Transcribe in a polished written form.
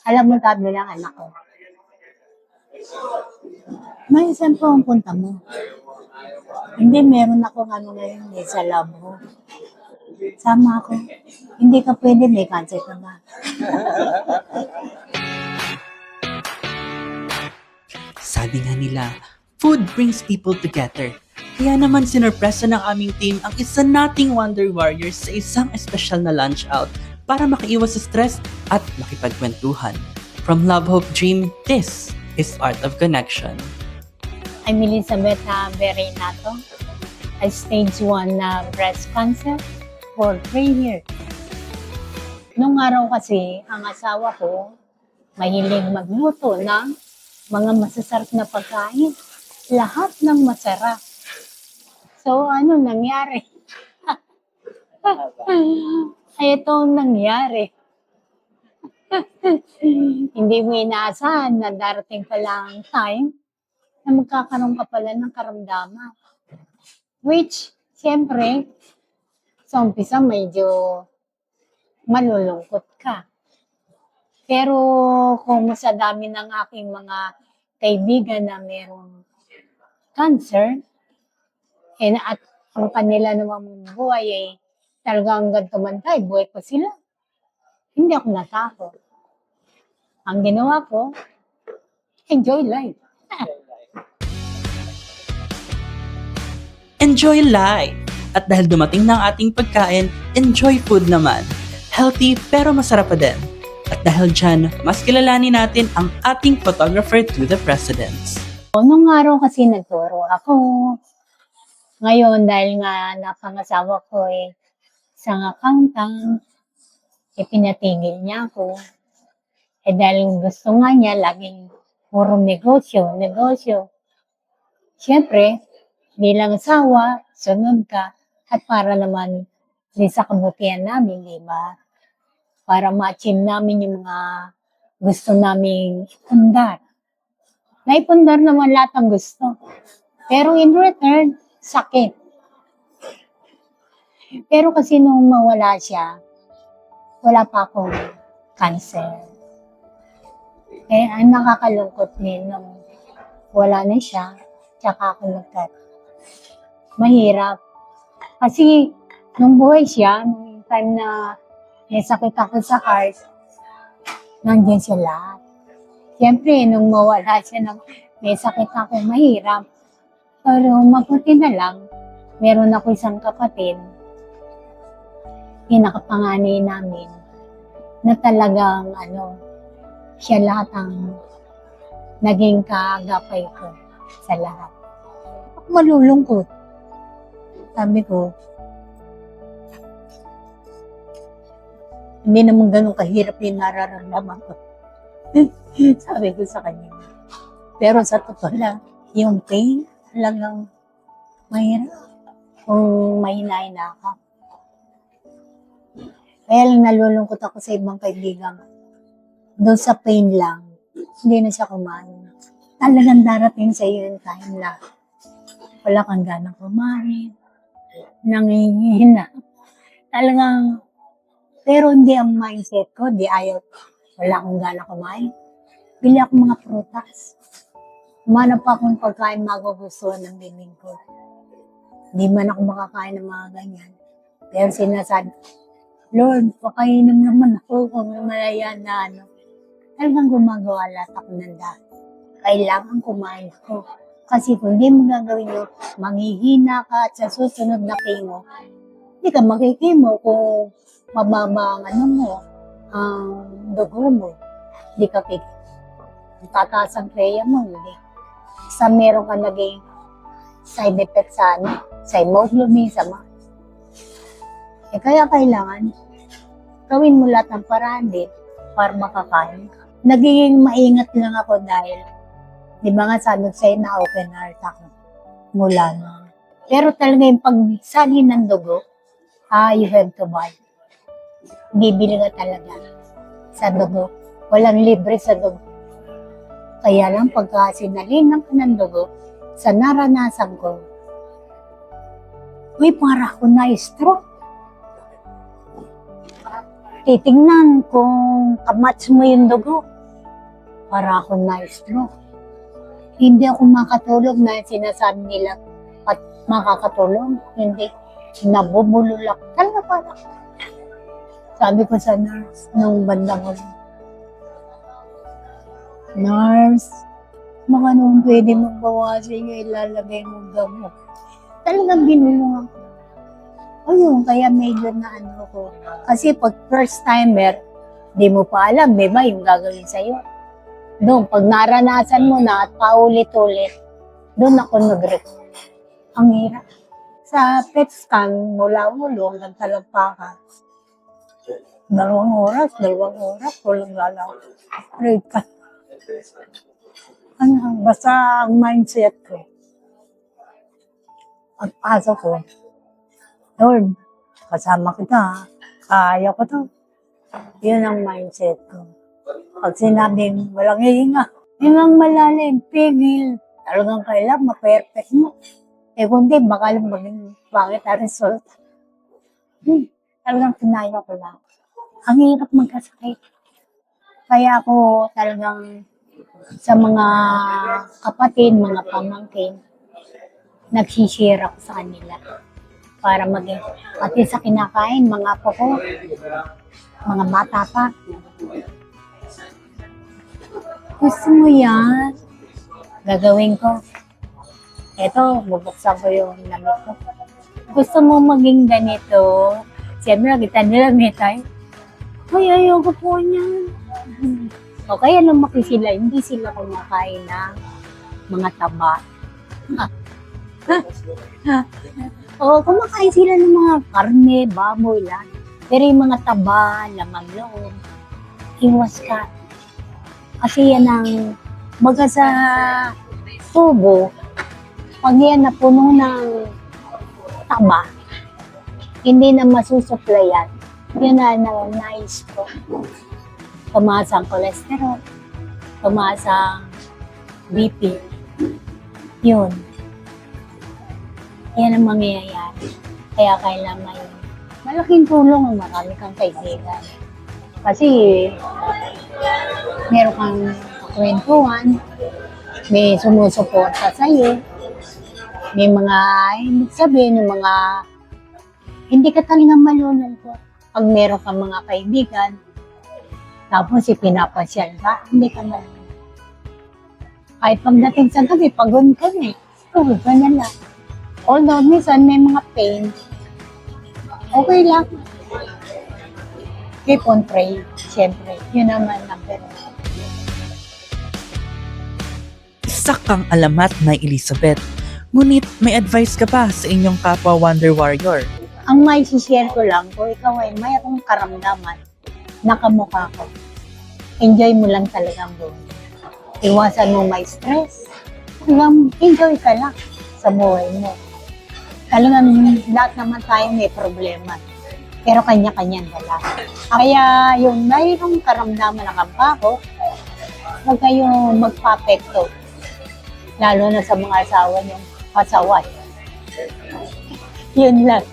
Alam mo, sabi ng anak ko, may saan po ang punta mo? Hindi, meron akong ano ngayon sa lab ko. Sama ako. Hindi ka pwede, may cancer ka ba? Sabi nga nila, food brings people together. Kaya naman sinurpresa ng aming team ang isa nating Wonder Warriors sa isang espesyal na lunch out para makaiwas sa stress at makipagkwentuhan. From Love, Hope, Dream, this is Art of Connection. I'm Elizabeth Berinato. I stage 1 na breast cancer for 3 years. Nung araw kasi, ang asawa ko, mahilig magluto ng mga masasarap na pagkain. Lahat ng masarap. So, ano nangyari? Ay, ito ang nangyari. Hindi mo inaasahan na darating pala ang time na magkakaroon ka pala ng karamdaman. Which, siyempre, sa umpisa medyo malulungkot ka. Pero kung sa dami ng aking mga kaibigan na mayroong cancer, at ang kanila namang buhay ay talagang hanggang tumantay, buhay pa sila. Hindi ako natakot. Ang ginawa ko, enjoy life. Enjoy life! At dahil dumating na ang ating pagkain, enjoy food naman. Healthy pero masarap pa din. At dahil dyan, mas kilalanin natin ang ating photographer to the presidents. Nung araw kasi nagturo ako. Ngayon, dahil nga napangasawa ko isang accountant, pinatigil niya ako. Dahil gusto nga niya, laging puro negosyo, negosyo. Siyempre, bilang asawa, sunod ka, at para naman din sa kabutihan namin, di ba? Para ma-achieve namin yung mga gusto naming ipundar. Naipundar naman lahat ang gusto. Pero in return, sakit. Pero kasi nung mawala siya, wala pa akong cancer. Ang nakakalungkot din nung wala na siya, tsaka ako nagkat. Mahirap. Kasi nung buhay siya, nung time na may sakit ako sa heart, nandiyan siya lahat. Siyempre, nung mawala siya ng may sakit ako, mahirap. Pero mabuti na lang, meron ako isang kapatid, pinakapanganay namin, na talagang siya lahat ang naging kaagapay ko sa lahat. Ako malulungkot. Sabi ko, hindi naman ganun kahirap yung nararamdaman ko. Sabi ko sa kanya. Pero sa totoo lang, yung pain, talagang mahirap. Kung mahinahin na ako. Kaya lang nalulungkot ako sa ibang kaibigan. Doon sa pain lang, hindi na siya kumain. Talagang darating sa iyo yung time na wala kang ganang kumain, nangihina. Talagang, pero hindi ang mindset ko, di ayaw, wala akong gana kumain. Bili ako mga prutas. Umanap pa akong pagkain magugustuhan ng bibig ko. Hindi man ako makakain ng mga ganyan. Pero sinasabi, Lord, pakainin naman ako kung malaya na Talagang gumagawa lahat ako ng dahil. Kailangan kumain ko. Kasi kung hindi mo gagawin yun, manghihina ka at sa susunod na chemo, hindi ka makikimo kung mababa ang ang dugo mo. Hindi ka tataas ang kreya mo, hindi. Sa meron ka naging side effect sa hemoglobin, sa kaya kailangan, gawin mo lahat ng paraan din para makakain ka. Nagiging maingat lang ako dahil, di ba nga sabi sa'yo na open heart ako mula na. Pero talaga yung pagsali ng dugo, you have to buy. Bibili ka talaga sa dugo. Walang libre sa dugo. Kaya lang pagka sinalinang ka ng dugo, sa naranasan ko, para ako na-stroke. titingnan kung kamatch mo yung dugo. Para ako na-stroke. Hindi ako makatulog na sinasabi nila at makakatulog. Hindi. Nabubulol ako. Talaga parang. Sabi ko sa nurse nung bandang huli, "Nurse, baka naman pwede mong bawasin yung ilalagay mong gamot." Talagang binulungan ko. Ayun, kaya medyo na ano ko. Kasi pag first timer, di mo pa alam, di ba, yung gagawin sa'yo. Doon, pag naranasan mo na at paulit-ulit, doon ako nag-record. Ang hirap. Sa PET scan, mula ulo hanggang talampakan. 2 oras, walang lalaw. Read ka. Ano, basta ang mindset ko. Pagpasok ko, Lord, kasama kita, ha? Kaya ko to. Yun ang mindset ko. Pag sinabing walang hihinga, hingang malalim, pigil. Talagang kailangan ma-perfect mo. Eh kung di, baka lang maging bakit ang result. Talagang kinaya ko lang. Ang hirap magkasakit. Kaya ako talagang sa mga kapatid, mga pamangkin, nagsishare ako sa kanila. Para maging, pati sa kinakain, mga apo ko, mga bata pa. Gusto mo yan? Gagawin ko. Eto, bubuksan ko yung lamit ko. Gusto mo maging ganito? Siyempre, kita nila may tayo. Ay, ayoko po niyan. O kaya lumaki sila, hindi sila kumakain ng mga taba. O kumakain sila ng mga karne, baboy lang. Pero yung mga taba, lamang loob, iwas ka. Kasi yan ang baga sa tubo, pag yan napuno ng taba, hindi na masusuplayan. Yun na nais ko. Tumaas ang cholesterol, tumaas ang BP. Yun. Yan ang mangyayari. Kaya kailangan may malaking tulong ang marami kang kaibigan. Kasi meron kang kwentuhan, may sumusuporta sa'yo, may mga, ibig sabihin, yung mga, hindi ka talaga malulungkot. Pag meron kang mga kaibigan, tapos ipinapasyal ka, hindi ka malulungkot. Kahit pagdating sa gabi, pagod ka na eh, tulog ka na lang. Although minsan may mga pain, okay lang. Keep on praying, siyempre. Yun naman ang pero. Isa kang alamat na Elizabeth. Ngunit may advice ka pa sa inyong kapwa Wonder Warrior. Ang may share ko lang, kung ikaw ay mayroong karamdaman, nakamukha ko. Enjoy mo lang talaga ang buhay. Iwasan mo may stress. Enjoy ka lang sa buhay mo. Talagang lahat naman tayo may problema. Pero kanya-kanya dala. Kaya yung mayroong karamdaman ng kampako, huwag kayong magpapekto. Lalo na sa mga asawa niyong pasaway. Yun lang.